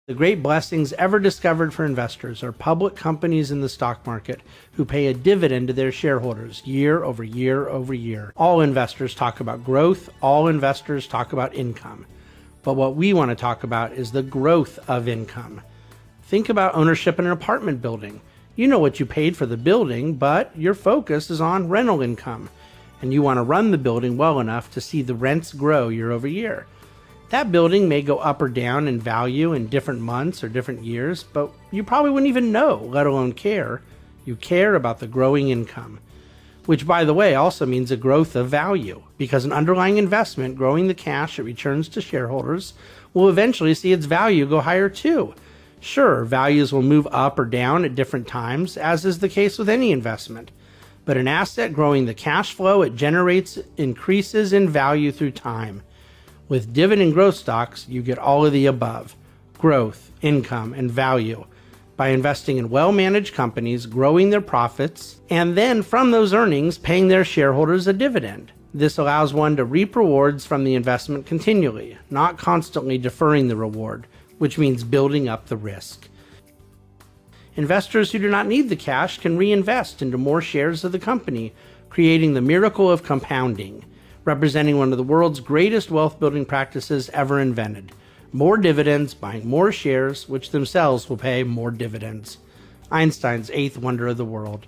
The great blessings ever discovered for investors are public companies in the stock market who pay a dividend to their shareholders year over year over year. All investors talk about growth. All investors talk about income. But what we want to talk about is the growth of income. Think about ownership in an apartment building. You know what you paid for the building, but your focus is on rental income, and you want to run the building well enough to see the rents grow year over year. That building may go up or down in value in different months or different years, but you probably wouldn't even know, let alone care. You care about the growing income, which, by the way, also means a growth of value, because an underlying investment growing the cash it returns to shareholders will eventually see its value go higher too. Sure, values will move up or down at different times, as is the case with any investment, but an asset growing the cash flow it generates increases in value through time. With dividend growth stocks, you get all of the above: growth, income, and value by investing in well-managed companies, growing their profits, and then from those earnings, paying their shareholders a dividend. This allows one to reap rewards from the investment continually, not constantly deferring the reward, which means building up the risk. Investors who do not need the cash can reinvest into more shares of the company, creating the miracle of compounding, representing one of the world's greatest wealth-building practices ever invented. More dividends, buying more shares, which themselves will pay more dividends. Einstein's eighth wonder of the world.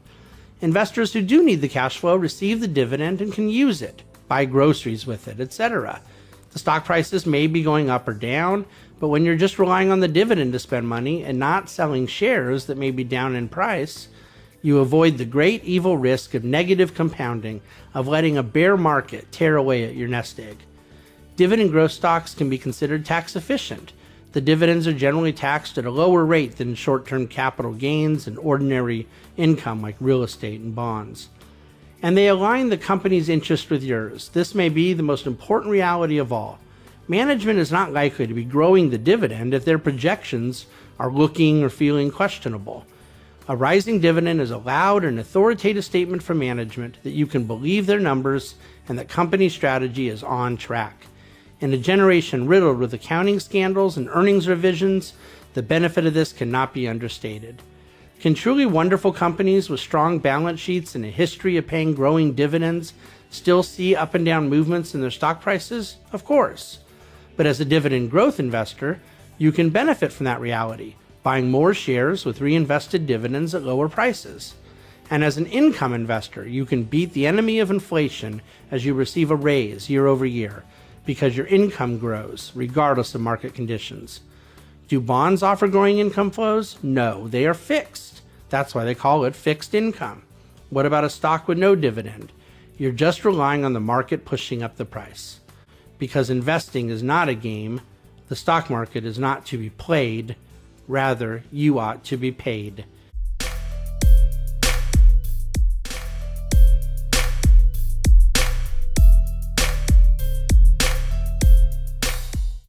Investors who do need the cash flow receive the dividend and can use it, buy groceries with it, etc. The stock prices may be going up or down, but when you're just relying on the dividend to spend money and not selling shares that may be down in price, you avoid the great evil risk of negative compounding, of letting a bear market tear away at your nest egg. Dividend growth stocks can be considered tax efficient. The dividends are generally taxed at a lower rate than short-term capital gains and ordinary income like real estate and bonds. And they align the company's interest with yours. This may be the most important reality of all. Management is not likely to be growing the dividend if their projections are looking or feeling questionable. A rising dividend is a loud and authoritative statement from management that you can believe their numbers and that company strategy is on track. In a generation riddled with accounting scandals and earnings revisions, the benefit of this cannot be understated. Can truly wonderful companies with strong balance sheets and a history of paying growing dividends still see up and down movements in their stock prices? Of course. But as a dividend growth investor, you can benefit from that reality, buying more shares with reinvested dividends at lower prices. And as an income investor, you can beat the enemy of inflation as you receive a raise year over year, because your income grows regardless of market conditions. Do bonds offer growing income flows? No, they are fixed. That's why they call it fixed income. What about a stock with no dividend? You're just relying on the market pushing up the price. Because investing is not a game, the stock market is not to be played. Rather, you ought to be paid.